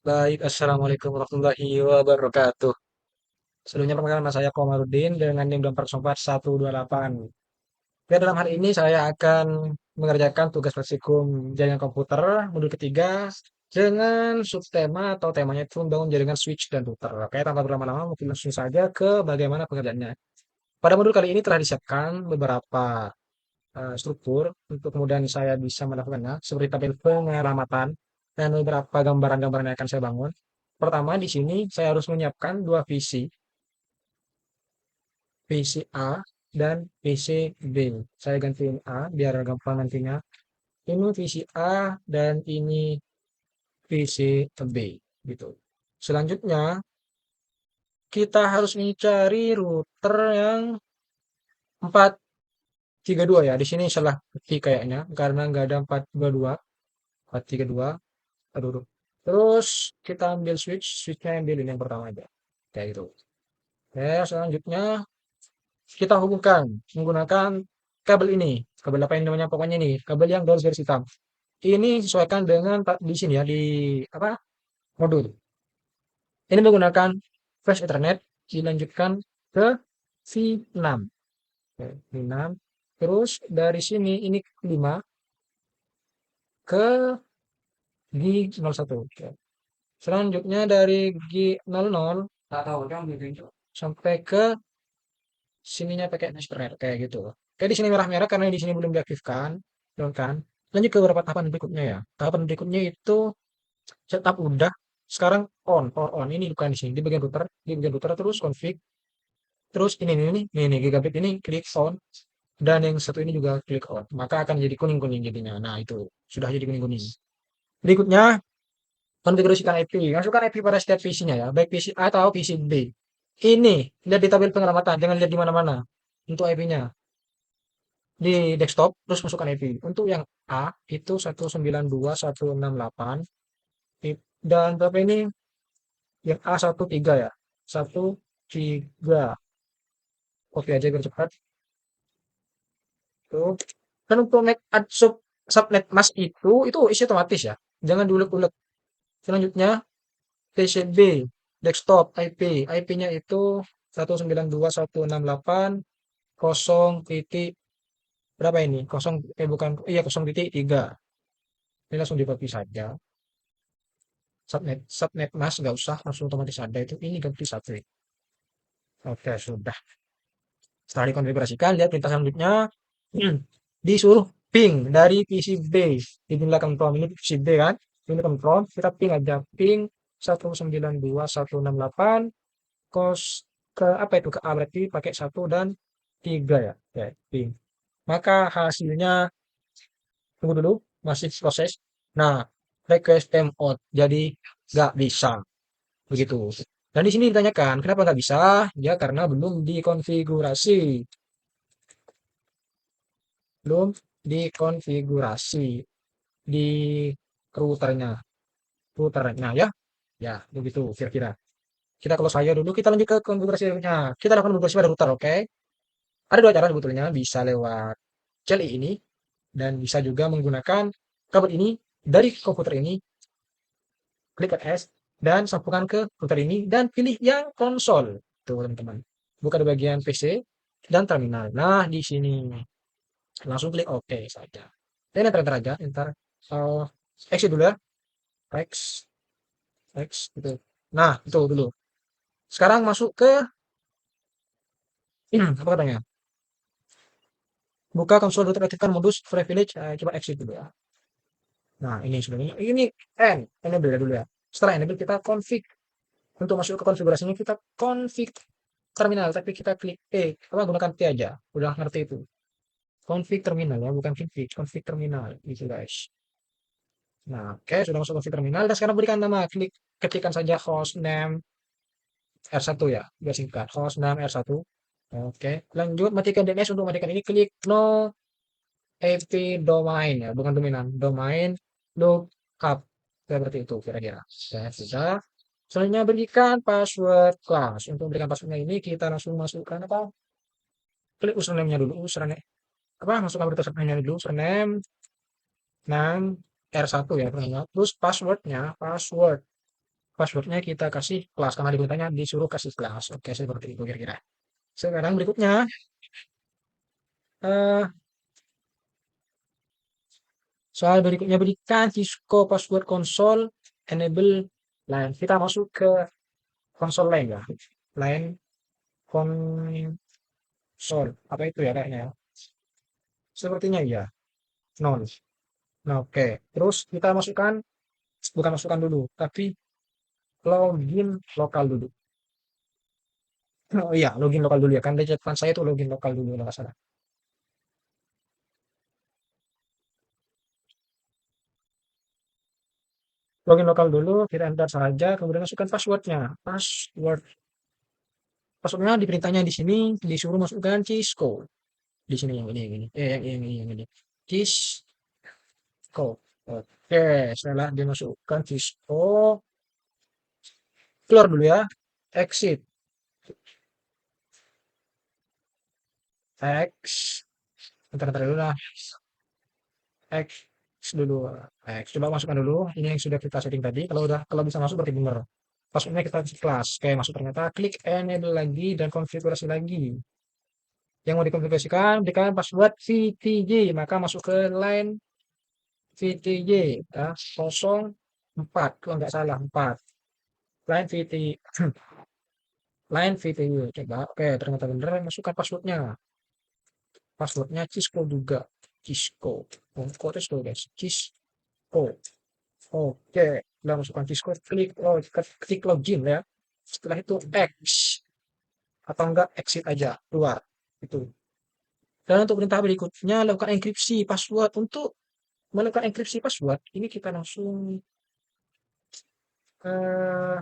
Baik, Assalamualaikum warahmatullahi wabarakatuh. Sebelumnya perkenalkan nama saya Komarudin dengan NIM 14128. Oke, dalam hari ini saya akan mengerjakan tugas praktikum jaringan komputer modul ketiga dengan subtema atau temanya itu membangun jaringan switch dan router. Oke, tanpa berlama-lama mungkin langsung saja ke bagaimana pengerjaannya. Pada modul kali ini telah disiapkan beberapa struktur untuk kemudian saya bisa melakukannya seperti tabel pengamatan dan beberapa gambaran-gambaran yang akan saya bangun. Pertama, di sini saya harus menyiapkan dua visi, visi A dan visi B. Saya gantiin A biar gampang nantinya. Ini visi A dan ini visi B gitu. Selanjutnya, kita harus mencari router yang 432 ya. Di sini salah ketik kayaknya karena nggak ada 432, 432. Aduh, aduh. Terus kita ambil switchnya ambil ini yang pertama aja. Kayak gitu. Oke, selanjutnya kita hubungkan menggunakan kabel ini. Kabel apa ini namanya? Pokoknya ini, kabel yang garis hitam. Ini sesuaikan dengan di sini ya, di apa? Modul. Ini menggunakan flash Ethernet dilanjutkan ke V6. Oke, V6. Terus dari sini ini 5 ke G01. Oke. Selanjutnya dari G00 sampai ke sininya pakai internet kayak gitu. Kayak di sini merah-merah karena di sini belum diaktifkan, belum kan? Lanjut ke beberapa tahapan berikutnya ya. Tahapan berikutnya itu setup udah. Sekarang on, power on. Ini bukan di sini, di bagian router terus config. Terus ini gigabit ini klik on dan yang satu ini juga klik on. Maka akan jadi kuning-kuning jadinya. Nah, itu sudah jadi kuning-kuning. Berikutnya konfigurasikan IP. Masukkan IP pada setiap PC-nya ya, baik PC A atau PC B. Ini lihat di tabel pengelamatan, jangan lihat di mana-mana. Untuk IP-nya di desktop terus masukkan IP. Untuk yang A itu 192.168 dan berapa ini yang A 13 ya. 13. Oke aja biar cepat. Tuh. Dan untuk net subnet mask itu isi otomatis ya. Jangan diulek-ulek. Selanjutnya PCB desktop IP. IP-nya itu 192.168 titik berapa ini? Bukan, iya 0,3. Ini langsung di copy saja. Subnet mas nggak usah langsung otomatis ada itu. Ini ganti satu. Oke, sudah. Setelah dikonfigurasikan, lihat perintah selanjutnya. Disuruh ping dari PC base. Dipindahkan from ini PC B kan. Pindahkan from, kita ping aja. Ping 192.168 kos ke apa itu ke A berarti pakai 1 dan 3 ya. Oke, ping. Maka hasilnya tunggu dulu, masih proses. Nah, request timeout. Jadi nggak bisa. Begitu. Dan di sini ditanyakan, kenapa nggak bisa? Ya karena belum dikonfigurasi. Belum dikonfigurasi di routernya. Routernya ya. Ya, begitu kira-kira. Kita close saya dulu, kita lanjut ke konfigurasinya. Kita lakukan konfigurasi pada router, oke? Ada dua cara sebetulnya, bisa lewat CLI ini, dan bisa juga menggunakan kabel ini dari komputer ini, klik S, dan sambungkan ke router ini, dan pilih yang konsol. Tuh, teman-teman. Buka di bagian PC dan terminal. Nah, di sini. Langsung klik OK saja. Dan enter-enter aja. Enter. Uh, exit dulu ya. X. X. Gitu. Nah, itu dulu. Sekarang masuk ke apa katanya? Buka konsol router aktifkan modus privilege. Coba exit dulu ya. Nah, ini sudah ini enable dulu ya. Setelah enable kita config. Untuk masuk ke konfigurasinya kita config terminal, tapi kita klik apa gunakan T aja. Udah ngerti itu. Config terminal ya, bukan config terminal gitu guys. Nah, oke, sudah masuk config terminal dan sekarang berikan nama, ketikkan saja hostname R1 ya, biar singkat. Hostname R1. Oke, lanjut matikan DNS. Untuk matikan ini klik no IP domain ya, bukan dominan, domain lookup. Seperti itu kira-kira. Ya, sudah. Selanjutnya berikan password kelas. Untuk berikan passwordnya ini kita langsung masukkan apa? Klik username-nya dulu, username apa? Masukkan berita username-nya dulu, username 6 R1 ya, terus passwordnya, password. Passwordnya kita kasih kelas, karena diperintahnya disuruh kasih kelas. Oke, seperti itu kira-kira. Sekarang berikutnya, eh, soal berikutnya berikan Cisco password console enable line. Kita masuk ke konsol lain ya. Lain konsol. Apa itu ya kayaknya ya? Sepertinya iya. Non. Nah, oke. Terus kita masukkan, bukan masukkan dulu, tapi login lokal dulu. Oh iya, login lokal dulu ya. Kan di catatan saya itu login lokal dulu kalau nggak salah. Login lokal dulu, kita enter saja, kemudian masukkan passwordnya. Password. Passwordnya diperintahnya di sini, disuruh masukkan Cisco. Di sini yang ini, yang ini. Yang ini. Cisco. Oke, setelah dimasukkan Cisco, keluar dulu ya. Exit. X. Bentar-bentar dulu lah. X dulu. X. Coba masukkan dulu. Ini yang sudah kita setting tadi. Kalau bisa masuk berarti benar. Passwordnya kita kasih kelas. Oke, masuk ternyata. Klik enable lagi dan konfigurasi lagi. Yang mau dikonfigurasikan, berikan password VTJ. Maka masuk ke line VTJ. Ya, 04. Kalau nggak salah, 4. Line VTJ. Line VTJ. Coba. Oke, ternyata benar. Masukkan passwordnya. Passwordnya Cisco juga. Cisco. Oh, kok Cisco guys? Cisco. Oke, udah masukkan Cisco, klik login ya. Setelah itu X atau enggak exit aja, keluar. Itu. Dan untuk perintah berikutnya lakukan enkripsi password. Untuk melakukan enkripsi password, ini kita langsung eh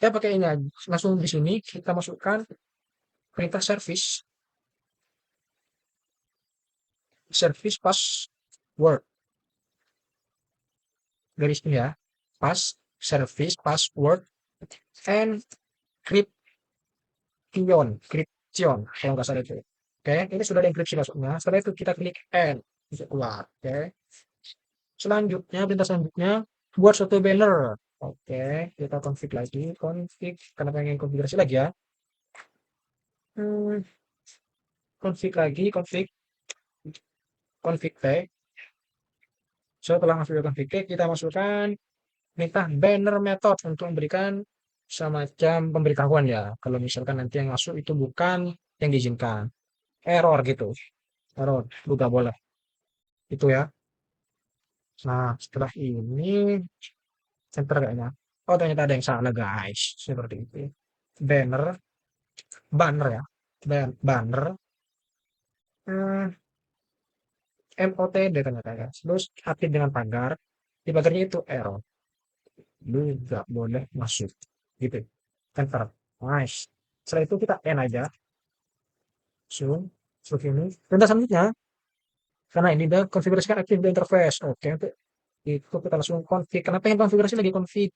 ya pakai ini aja. Langsung di sini kita masukkan perintah service password. Garis ini ya. Service password encryption kalau nggak salah itu. Oke, ini sudah dienkripsi maksudnya. Setelah itu kita klik N untuk keluar. Oke. Selanjutnya, perintah selanjutnya buat suatu banner. Oke, kita config lagi. Config, karena pengen konfigurasi lagi ya. Hmm, config lagi, config tag. Setelah masuk ke config tag, kita masukkan perintah banner method untuk memberikan semacam pemberitahuan ya. Kalau misalkan nanti yang masuk itu bukan yang diizinkan. Error gitu. Error, juga boleh. Itu ya. Nah, setelah ini center kayaknya. Oh, ternyata ada yang salah, guys. Seperti itu. Banner, banner ya. Banner, hmm, MOTD ternyata ya. Terus update dengan pagar. Di pagarnya itu error. Lu nggak boleh masuk. Gitu. Enter. Nice. Setelah itu kita N aja. Zoom. Seperti ini. Perintah selanjutnya. Karena ini udah konfigurasikan aktif di interface. Oke. Untuk itu kita langsung config. Karena pengen konfigurasi lagi config.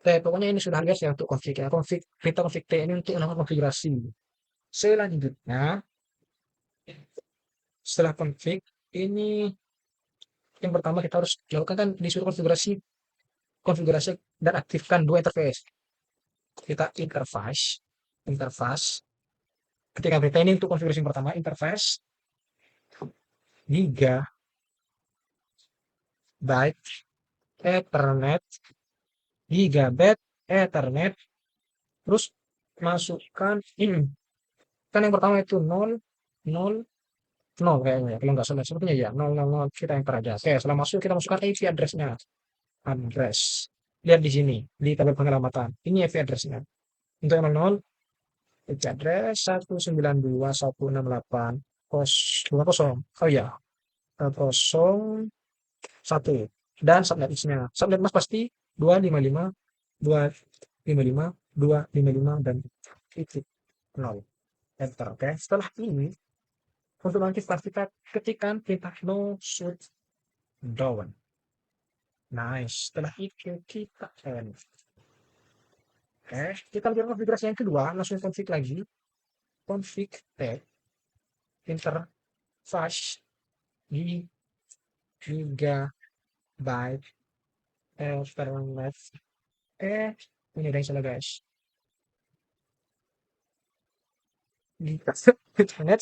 Pokoknya ini sudah guys ya untuk config ya. Config, kita config T ini untuk melakukan konfigurasi. Selanjutnya, setelah config, ini yang pertama kita harus lakukan kan disuruh konfigurasi, konfigurasi dan aktifkan dua interface. Kita interface. Ketika berita ini untuk konfigurasi yang pertama, interface gigabyte Ethernet, gigabyte Ethernet, terus masukkan ini. Kan yang pertama itu 0, 0, 0 kayaknya, kalau nggak salah sepertinya ya 000, kita enter aja. Oke, setelah masuk kita masukkan IP address-nya. Address. Lihat di sini, di tabel penyelamatan. Ini IP address-nya. Untuk yang 00, IP address 192.168 20. Oh iya, 01. Dan subnet-nya. Subnet Mas pasti 255 255 255 dan titik 0. Enter. Oke. Setelah ini untuk mengaktifkan kita ketikkan perintah no shutdown. Nice. Setelah itu kita end. Oke, kita lanjutkan konfigurasi yang kedua, langsung config lagi. Config tab interface di gigabyte Ethernet. Ini ada yang salah guys. Di Ethernet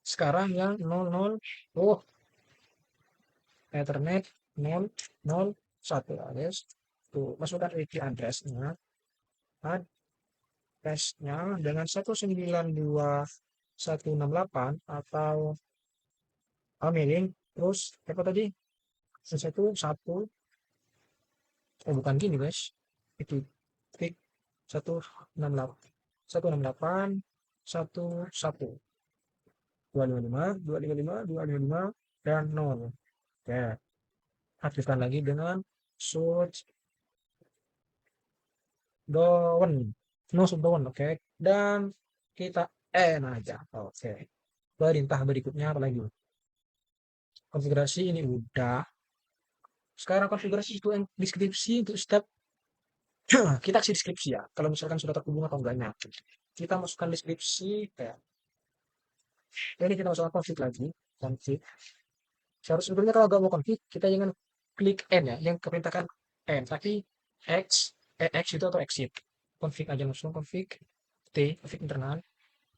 sekarang yang 00. Oh, Ethernet 001 guys. Tuh, masukkan IP address-nya. Address-nya dengan 192.168 atau mailing. Terus apa tadi? Satu satu. Bukan gini guys. Itu klik 168 168 11 255 dan 0. Oke, aktifkan lagi dengan switch down, no switch down. Oke, dan kita end aja. Oke, perintah berikutnya apa lagi? Konfigurasi ini udah. Sekarang konfigurasi itu yang deskripsi untuk step. Kita kasih deskripsi ya, kalau misalkan sudah terhubung atau enggaknya. Kita masukkan deskripsi kayak ini, kita masukkan config lagi. Config. Seharusnya sebetulnya kalau nggak mau config, kita jangan klik N ya, yang keperintahkan N, tapi X itu atau exit. Config aja langsung, config T, config internal,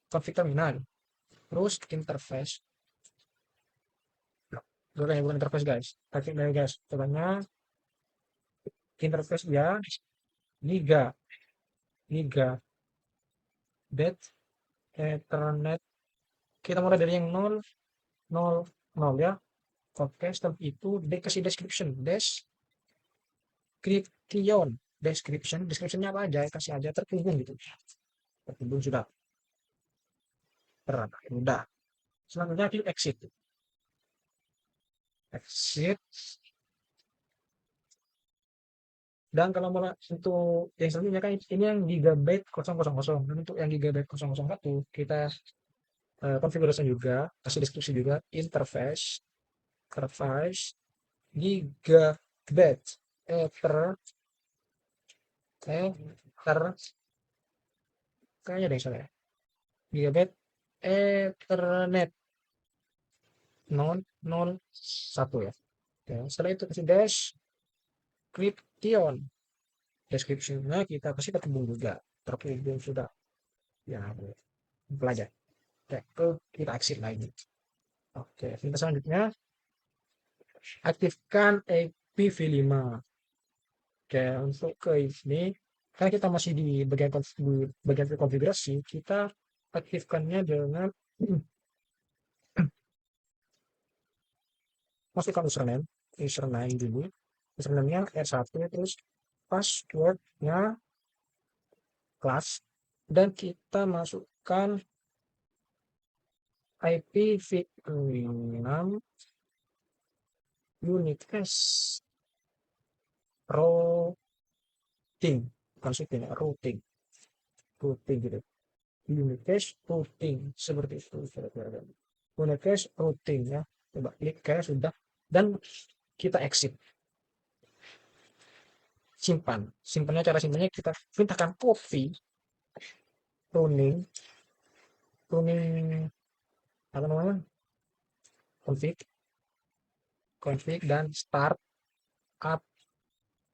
config terminal, terus interface. Bukan interface guys, config dari guys. Contohnya interface ya, giga, giga, bit, ethernet. Kita mulai dari yang 0, 0, 0 ya. Oke, setelah itu kasih description, descriptionnya apa aja, kasih aja terhubung gitu. Terhubung sudah, udah. Selanjutnya klik exit. Exit. Dan kalau mau untuk yang selanjutnya kan ini yang gigabyte 000. Dan untuk yang gigabyte 001 kita konfigurasi juga, kasih deskripsi juga, interface gigabyte ether, kayaknya ada yang salah ya. Gigabyte ethernet 001 ya. Oke, setelah itu kasih description. Description-nya kita kasih terhubung juga. Terhubung sudah. Ya, pelajar. Oke, kita exit lagi. Oke, kita selanjutnya aktifkan IPv5. Oke, untuk ke ini, karena kita masih di bagian konfigurasi, kita aktifkannya dengan masukkan username dulu. Username-nya R1, terus password-nya kelas, dan kita masukkan IPv6 unicache routing, bukan shooting, routing gitu. Unicache routing seperti itu. Unicache routing ya. Coba klik kayak sudah, dan kita exit. Simpannya, cara simpannya kita perintahkan copy running apa namanya, config dan start up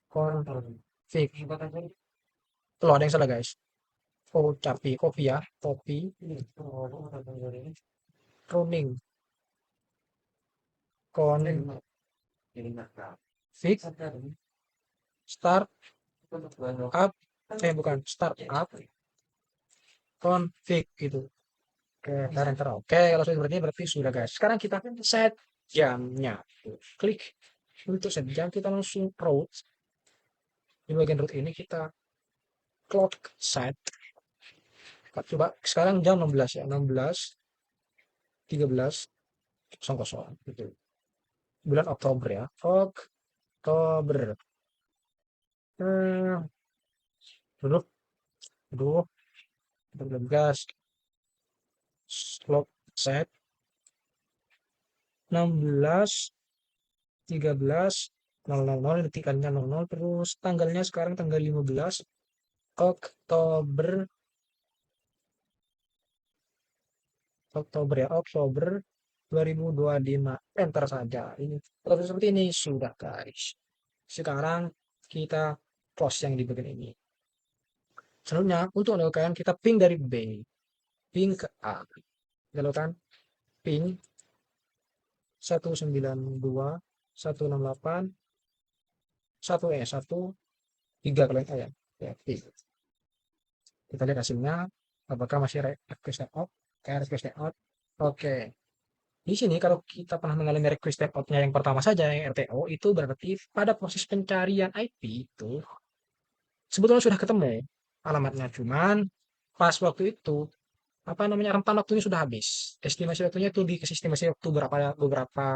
config. Loh, ada yang salah guys. Copy ya, copy running config start up, bukan start up config gitu. Oke, enter. Oke, kalau sudah seperti ini berarti sudah guys. Sekarang kita set jamnya. Klik untuk set jam, kita langsung root. Di bagian root ini kita clock set. Coba sekarang jam 16 ya, 16.13.00 gitu. Bulan Oktober ya. Oktober. Duduk, duduk, gas. Clock set 16.13.00, detikannya 00, terus tanggalnya sekarang tanggal 15 Oktober ya, Oktober 2025. Enter saja. Ini proses seperti ini sudah guys. Sekarang kita close yang di bagian ini. Selanjutnya, untuk melakukan kita ping dari B, ping ke A. Kita lakukan ping 192, 168, 1, 3 kalau yang A ya. Ya, ping. Kita lihat hasilnya, apakah masih request out, request out. Oke. Di sini kalau kita pernah mengalami request out-nya yang pertama saja, yang RTO, itu berarti pada proses pencarian IP itu sebetulnya sudah ketemu alamatnya. Cuman pas waktu itu, apa namanya, rentan waktunya sudah habis. Estimasi waktunya itu dikasih estimasi waktu beberapa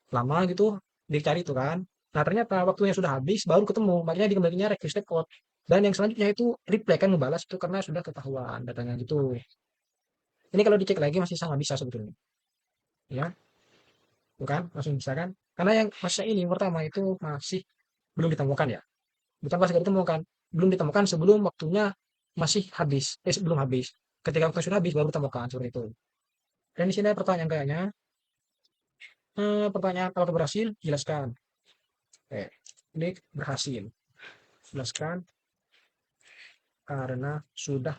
lama gitu, dicari itu kan. Nah ternyata waktunya sudah habis, baru ketemu. Makanya dikembalinya request out. Dan yang selanjutnya itu reply kan membalas itu karena sudah ketahuan datanya gitu. Ini kalau dicek lagi masih sama bisa sebetulnya. Ya, bukan langsung bisa kan? Karena yang masa ini pertama itu masih belum ditemukan ya. Bukan pas ditemukan, belum ditemukan sebelum waktunya masih habis. Sebelum habis. Ketika waktu sudah habis baru ditemukan seperti itu. Dan di sini ada pertanyaan kayaknya. Pertanyaan kalau berhasil, jelaskan. Klik berhasil. Jelaskan karena sudah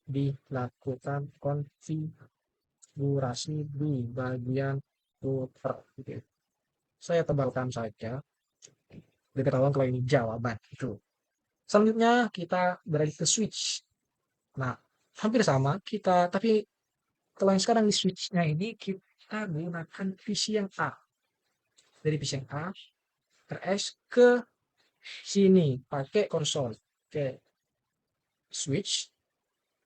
dilakukan konfigurasi di bagian footer. Gitu. Saya tebalkan saja. Diketahui kalau ini jawaban itu. Selanjutnya kita beralih ke switch. Nah, hampir sama kita, tapi kalau yang sekarang di switch-nya ini kita gunakan PC yang A. Dari PC yang A, RS ke sini pakai konsol. Oke, switch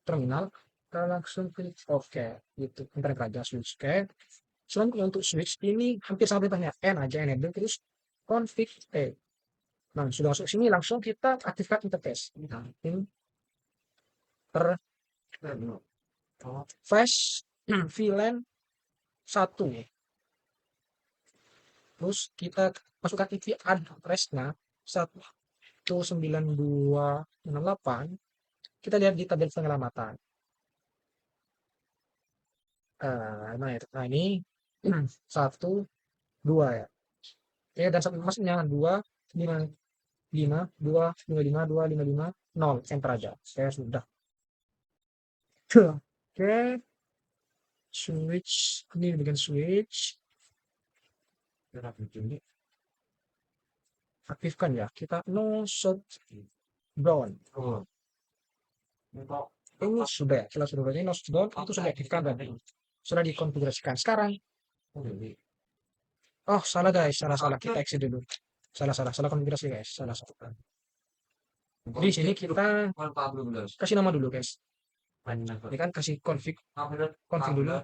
terminal kita langsung klik oke gitu. Bentar aja switch. Oke. Selanjutnya untuk switch ini hampir sama perintahnya N aja enable terus config Nah, sudah masuk sini langsung kita aktifkan interface. Nah, interface VLAN 1. Terus kita masukkan IP address-nya 19268. Kita lihat di tabel penyelamatan. Nah ini 1, 2 ya. Oke, dan satu maksudnya 2, 5, 5, 2, 5, 5, 2, 5, 5, 0. Enter aja. Saya sudah. Oke, switch. Ini bikin switch. Aktifkan ya. Kita no shutdown. Ini sudah. Setelah sudah ini no shutdown itu sudah aktifkan tadi. Sudah dikonfigurasikan. Sekarang. Oh, salah guys. Salah. Kita exit dulu. Salah konfigurasi guys. Salah. Di sini kita kasih nama dulu guys. Ini kan kasih config dulu.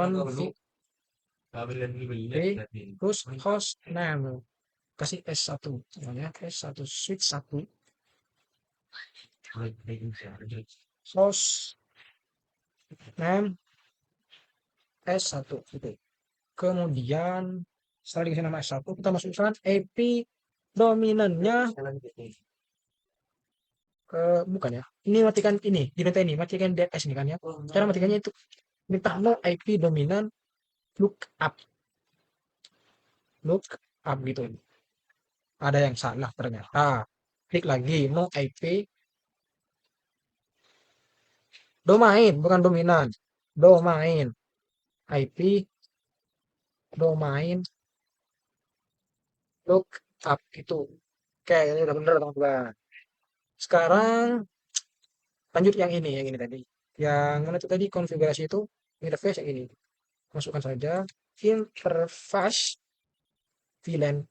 Config terus host name. Kasih S1 namanya S1 switch 1 host name S1 gitu. Kemudian setelah dikasih nama S1 kita masukkan IP dominannya bukan ya. Ini matikan ini, di perintah ini matikan DNS ini kan ya. Cara matikannya itu minta no IP dominan lookup gitu. Ada yang salah ternyata. Klik lagi no IP domain bukan dominan. Domain IP domain lookup gitu. Oke, ini udah bener teman-teman. Sekarang lanjut yang ini tadi. Yang mana itu tadi konfigurasi itu interface yang ini. Masukkan saja interface VLAN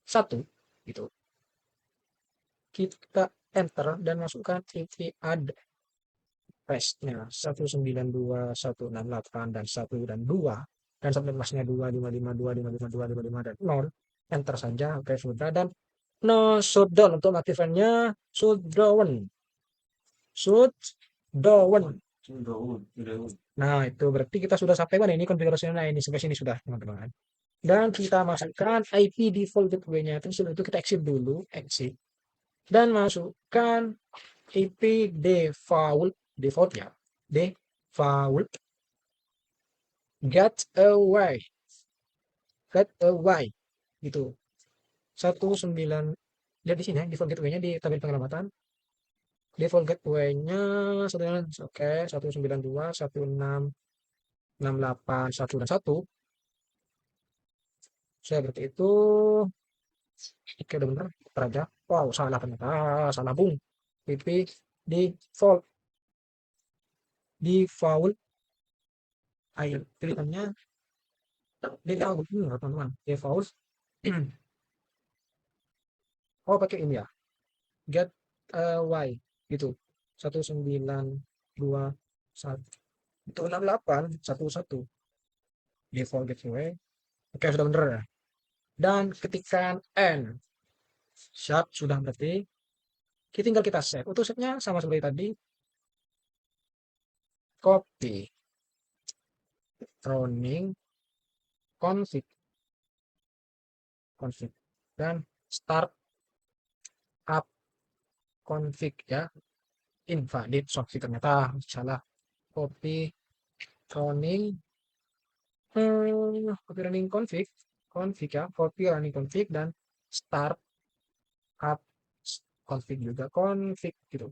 1 gitu. Kita enter dan masukkan IP address-nya 192.168 dan 1 dan 2 dan subnet masnya 255255255 dan 0. Enter saja. Oke, sudah dan no shutdown untuk aktifkannya shutdown. Nah, itu berarti kita sudah sampai mana ini konfigurasinya. Nah, ini sampai sini sudah, teman-teman. Dan kita masukkan IP default gateway-nya. Terus itu kita exit dulu, exit. Dan masukkan IP default ya. Default gateway gitu. 19, lihat di sini ya, default gateway-nya di tabel penyelamatan. Default gateway-nya oke, 192, 1668, 1 dan 1. Saya berarti itu oke udah bener aja. Wow, salah ternyata. Salah bung. PP default default air tulisannya default bener teman-teman. Default oh pakai ini ya. Get Y gitu. 1921 itu 68 11 default gateway. Oke, sudah bener ya. Dan ketikkan N. Siap, sudah berarti. Tinggal kita save. Untuk save-nya sama seperti tadi. Copy. Running. Config. Config. Dan start up config ya. Invalid software ternyata salah. Copy running. Copy running config. Config ya. Copy running config dan start up config juga. Config gitu.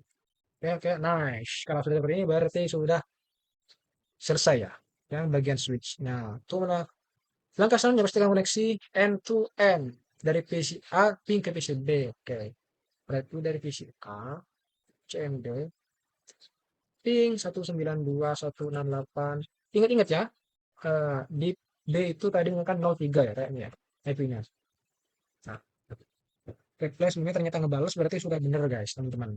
Oke, oke, nice. Kalau sudah seperti ini berarti sudah selesai ya. Yang bagian switch. Nah, itu mana? Langkah selanjutnya pastikan koneksi end to end dari PC A ping ke PC B. Oke. Berarti dari PC A CMD ping 192.168. Ingat-ingat ya. Di B itu tadi kan 03 ya kayaknya ya. IP-nya. Nah, replace ini ternyata ngebales berarti sudah benar guys, teman-teman.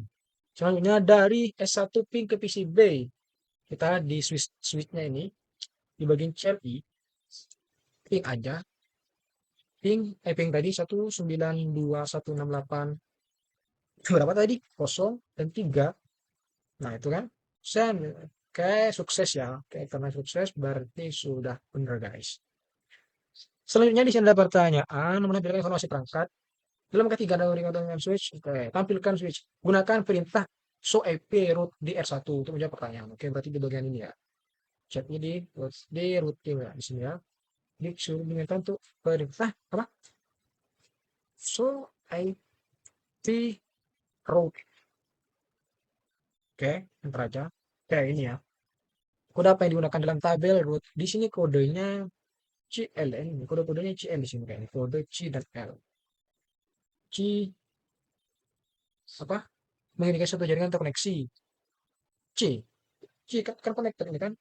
Selanjutnya dari S1 ping ke PCB. Kita di switch-nya ini di bagian CLI ping aja ping tadi 192.168 berapa tadi 0 dan 3. Nah itu kan send. Oke, sukses ya. Oke, karena sukses berarti sudah benar guys. Selanjutnya di sini ada pertanyaan menampilkan informasi perangkat dalam ketiga dari dengan switch. Oke, tampilkan switch, gunakan perintah show IP root di R1 untuk menjawab pertanyaan. Oke, berarti di bagian ini ya, chatnya di routing ya di sini ya, disuruh diminta untuk perintah apa, show IP root. Oke, enter aja. Oke, ini ya. Kode apa yang digunakan dalam tabel root? Di sini kodenya CL ini. Kode-kodenya CL di sini kayaknya. Kode C dan L. C apa? Mengindikasi satu jaringan terkoneksi. C. C kan konektor ini kan.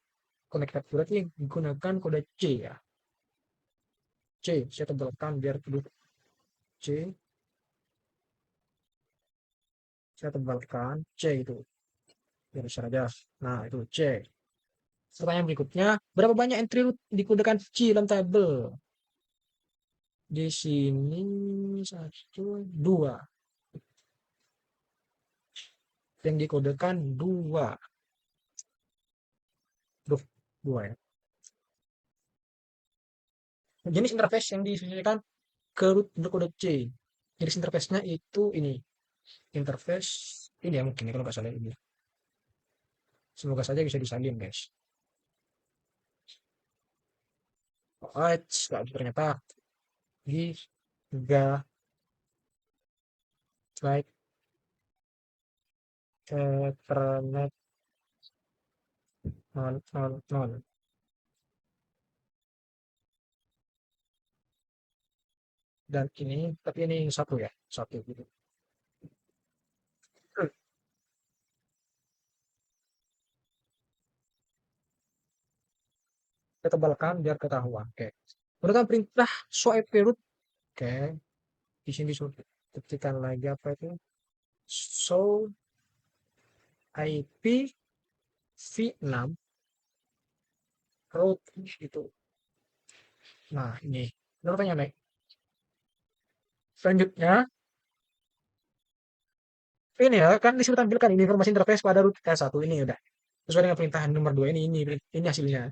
Konektor berarti gunakan kode C ya. C. Saya tebalkan biar duduk C. Saya tebalkan C itu. Biar saja. Nah, itu C. Pertanyaan berikutnya, berapa banyak entry root dikodekan C dalam tabel? Di sini satu, dua. Yang dikodekan dua. Duh, dua ya. Jenis interface yang disesuaikan ke root berkode C. Jenis interface-nya itu ini. Interface ini ya mungkin ya, kalau nggak salah ini. Semoga saja bisa disalin guys. Alright, ternyata gigabyte Ethernet 000. Dan ini, tapi ini satu ya, satu gitu. Kita tebalkan biar ketahuan. Oke. Gunakan perintah swipe root. Oke. Di sini disuruh ketikkan lagi apa itu? Show IP V6 root itu. Nah, ini. Berapa nih? Selanjutnya, ini ya, kan disuruh tampilkan ini informasi interface pada root K1 ini udah. Sesuai dengan perintahan nomor 2 ini hasilnya.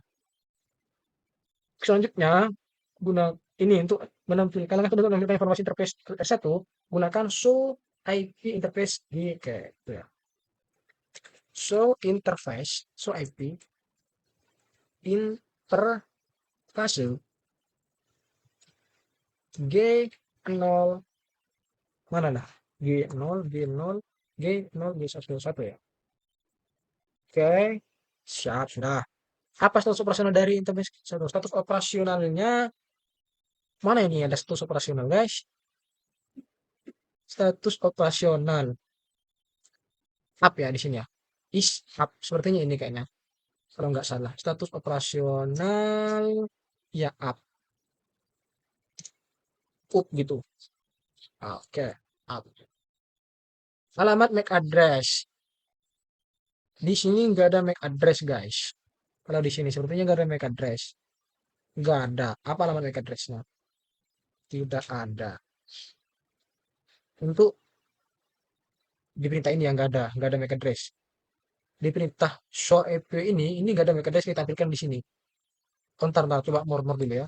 Selanjutnya, guna ini untuk menampilkan untuk menampilkan informasi interface S1 gunakan show IP interface di kayak gitu ya. Show interface, show IP interface G0 Mana lah? G0, G0, G0, G1, 1 ya. Oke, siap sudah. Apa status operasional dari interface satu? Status operasionalnya mana ini? Ada status operasional, guys. Status operasional up ya di sini ya. Is up. Sepertinya ini kayaknya. Kalau nggak salah. Status operasional ya up. Up gitu. Oke. Up. Alamat MAC address. Di sini nggak ada MAC address, guys. Kalau di sini sepertinya nggak ada MAC address. Nggak ada. Apa alamat MAC addressnya? Tidak ada. Untuk di perintah ini yang nggak ada MAC address. Di perintah show EP ini nggak ada MAC address ditampilkan di sini. Kontar, ntar coba more dulu ya.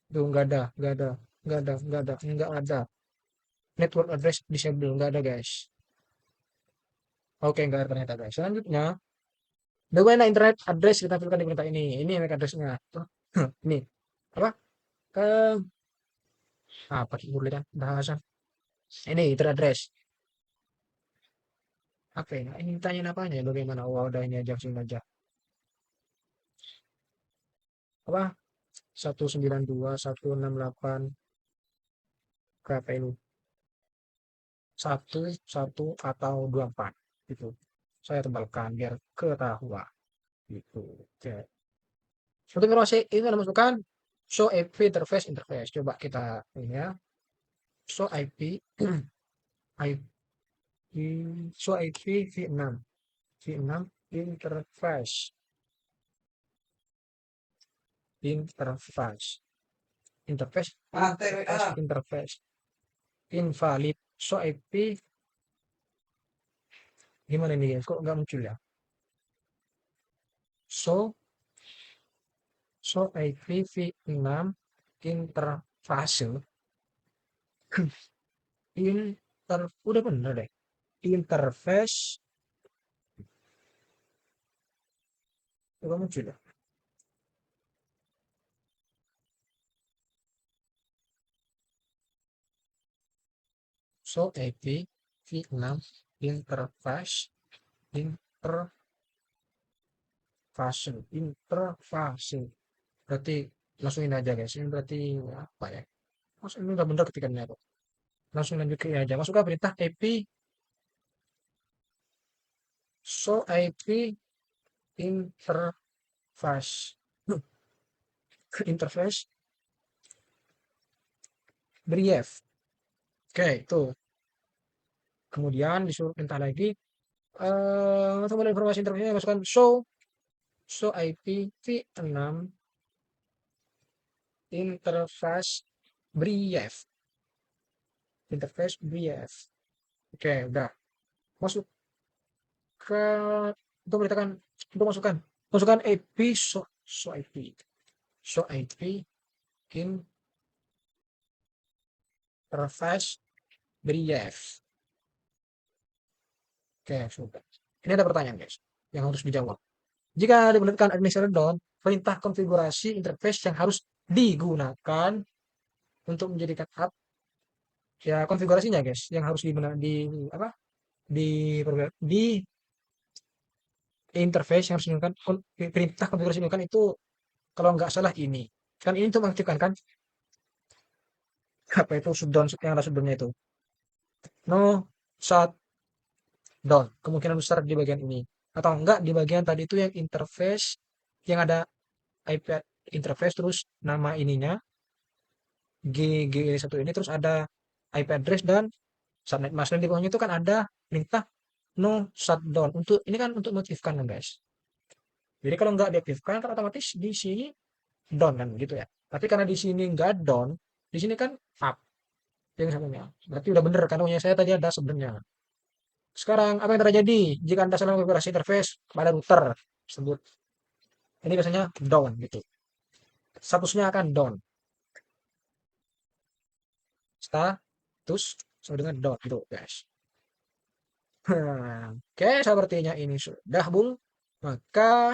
Tuh nggak ada, nggak ada, nggak ada, nggak ada, nggak ada. Network address disable, nggak ada, guys. Oke, nggak ada ternyata, guys. Selanjutnya, bagaimana internet address ditampilkan di perintah ini? Ini MAC addressnya. Tuh, ini apa? Eh, apa boleh kan bahasan? Ini internet address. Apa ya? Ini tanya apanya ya? Bagaimana? Oh, udah ini aja, langsung aja. Apa? 192.168 berapa ini? Satu, satu atau 24 gitu. Saya tebalkan biar ketahuan gitu. Oke. Untuk informasi ini adalah masukkan show IP interface. Coba kita ini ya. Show IP IP show IP V6 V6 interface interface interface interface invalid show IP gimana nih guys kok nggak muncul ya show IP V6 interface udah bener deh interface coba muncul ya show IP V6 interface interface berarti langsungin aja guys ini berarti apa ya maksud ini udah bener ketikannya tuh langsung lanjut ke ini aja masuk ke perintah IP show IP interface interface brief oke itu kemudian disuruh perintah lagi untuk informasi interface masukkan show IP V6 interface brief interface brief oke udah masuk ke untuk beritakan untuk masukkan IP show IP interface brief oke sudah ini ada pertanyaan guys yang harus dijawab jika diperlukan administrator down perintah konfigurasi interface yang harus digunakan untuk menjadikan app ya konfigurasinya guys yang harus di apa di interface yang harus digunakan perintah konfigurasi digunakan itu kalau nggak salah ini kan ini untuk mengaktifkan kan apa itu shutdown yang ada shutdownnya itu no shut down kemungkinan besar di bagian ini atau enggak di bagian tadi itu yang interface yang ada IP interface terus nama ininya GG1 ini terus ada IP address dan subnet mask dan di bawahnya itu kan ada perintah no shutdown untuk ini kan untuk mengaktifkan kan guys jadi kalau nggak diaktifkan kan otomatis di sini down kan gitu ya tapi karena di sini nggak down di sini kan up yang satunya berarti udah bener karena punya saya tadi ada sebenarnya sekarang apa yang terjadi jika anda salah konfigurasi interface pada router tersebut ini biasanya down gitu statusnya akan down status sama dengan down gitu guys oke sepertinya ini sudah bung maka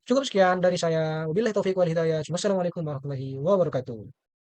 cukup sekian dari saya wabillahi taufiq wal hidayah wassalamualaikum warahmatullahi wabarakatuh